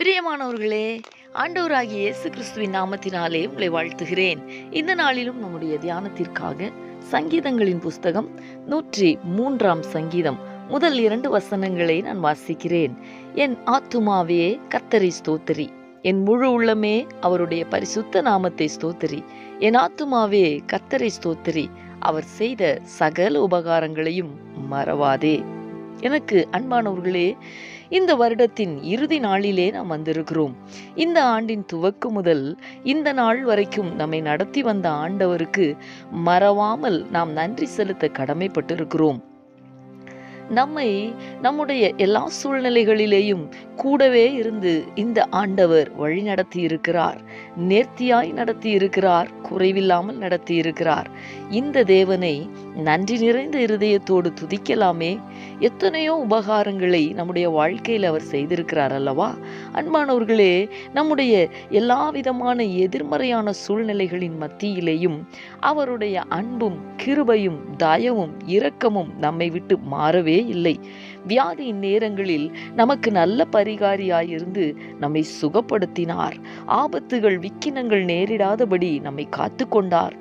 பிரியமானவர்களே, ஆண்டவராகிய இயேசு கிறிஸ்துவின் நாமத்தினாலே உங்களை வாழ்த்துகிறேன். இந்த நாளிலும் நம்முடைய தியானத்திற்காக சங்கீதங்களின் புஸ்தகம் 103 சங்கீதம் முதல் 2 வசனங்களை நான் வாசிக்கிறேன். என் ஆத்துமாவே கர்த்தரை ஸ்தோத்திரி, என் முழு உள்ளமே அவருடைய பரிசுத்த நாமத்தை ஸ்தோத்திரி. என் ஆத்துமாவே கர்த்தரை ஸ்தோத்திரி, அவர் செய்த சகல உபகாரங்களையும் மறவாதே. எனக்கு அன்பானவர்களே, இந்த வருடத்தின் இறுதி நாளிலே நாம் வந்திருக்கிறோம். இந்த ஆண்டின் துவக்கம் முதல் இந்த நாள் வரைக்கும் நம்மை நடத்தி வந்த ஆண்டவருக்கு மறவாமல் நாம் நன்றி செலுத்த கடமைப்பட்டிருக்கிறோம். நம்மை நம்முடைய எல்லா சூழ்நிலைகளிலேயும் கூடவே இருந்து இந்த ஆண்டவர் வழி நடத்தி இருக்கிறார். நேர்த்தியாய் நடத்தி இருக்கிறார், குறைவில்லாமல் நடத்தி இருக்கிறார். இந்த தேவனை நன்றி நிறைந்த இருதயத்தோடு துதிக்கலாமே. எத்தனையோ உபகாரங்களை நம்முடைய வாழ்க்கையில் அவர் செய்திருக்கிறார் அல்லவா? அன்பானவர்களே, நம்முடைய எல்லா விதமான எதிர்மறையான சூழ்நிலைகளின் மத்தியிலேயும் அவருடைய அன்பும் கிருபையும் தயவும் இரக்கமும் நம்மை விட்டு மாறவே இல்லை. வியாதியின் நேரங்களில் நமக்கு நல்ல பரிகாரியாயிருந்து நம்மை சுகப்படுத்தினார். ஆபத்துகள் விக்கினங்கள் நேரிடாதபடி நம்மை காத்து கொண்டார்.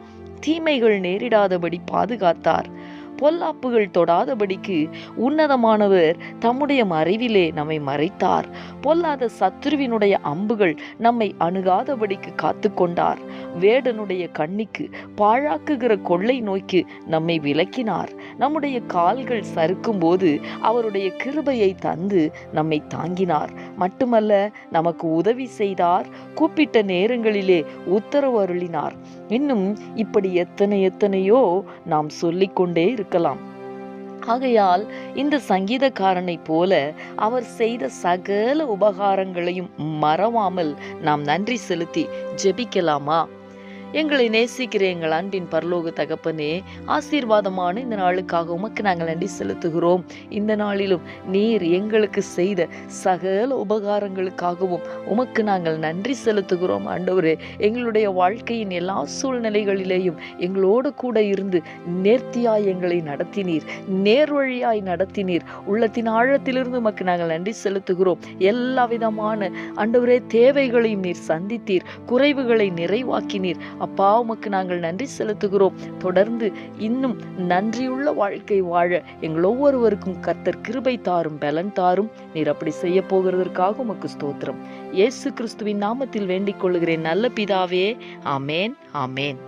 தீமைகள் நேரிடாதபடி பாதுகாத்தார். பொல்லாப்புகள் தொடாதபடிக்கு உன்னதமானவர் தம்முடைய மறைவிலே நம்மை மறைத்தார். பொல்லாத சத்துருவினுடைய அம்புகள் நம்மை அணுகாதபடிக்கு காத்து கொண்டார். வேடனுடைய கண்ணிக்கு பாழாக்குகிற கொள்ளை நோய்க்கு நம்மை விலக்கினார். நம்முடைய கால்கள் சறுக்கும் போது அவருடைய கிருபையை தந்து நம்மை தாங்கினார். மட்டுமல்ல, நமக்கு உதவி செய்தார். கூப்பிட்ட நேரங்களிலே உத்தரவு அருளினார். இன்னும் இப்படி எத்தனையோ நாம் சொல்லிக்கொண்டே இருக்கலாம். ஆகையால் இந்த சங்கீதக்காரனை போல அவர் செய்த சகல உபகாரங்களையும் மறவாமல் நாம் நன்றி செலுத்தி ஜெபிக்கலாமா? எங்களை நேசிக்கிற எங்கள் அன்பின் பரலோக தகப்பனே, ஆசீர்வாதமான இந்த நாளுக்காக உமக்கு நாங்கள் நன்றி செலுத்துகிறோம். இந்த நாளிலும் நீர் எங்களுக்கு செய்த சகல உபகாரங்களுக்காகவும் உமக்கு நாங்கள் நன்றி செலுத்துகிறோம். ஆண்டவரே, எங்களுடைய வாழ்க்கையின் எல்லா சூழ்நிலைகளிலேயும் எங்களோடு கூட இருந்து நேர்த்தியாய் எங்களை நடத்தினீர், நேர்வழியாய் நடத்தினீர். உள்ளத்தின் ஆழத்திலிருந்து உமக்கு நாங்கள் நன்றி செலுத்துகிறோம். எல்லா விதமான ஆண்டவரே தேவைகளையும் நீர் சந்தித்தீர், குறைவுகளை நிறைவாக்கினீர். அப்பா, உமக்கு நாங்கள் நன்றி செலுத்துகிறோம். தொடர்ந்து இன்னும் நன்றியுள்ள வாழ்க்கை வாழ எங்கள் ஒவ்வொருவருக்கும் கர்த்தர் கிருபை தாரும், பலன் தாரும். நீர் அப்படி செய்ய போகிறதற்காக உமக்கு ஸ்தோத்திரம். இயேசு கிறிஸ்துவின் நாமத்தில் வேண்டிக் கொள்கிறேன் நல்ல பிதாவே. ஆமேன், ஆமேன்.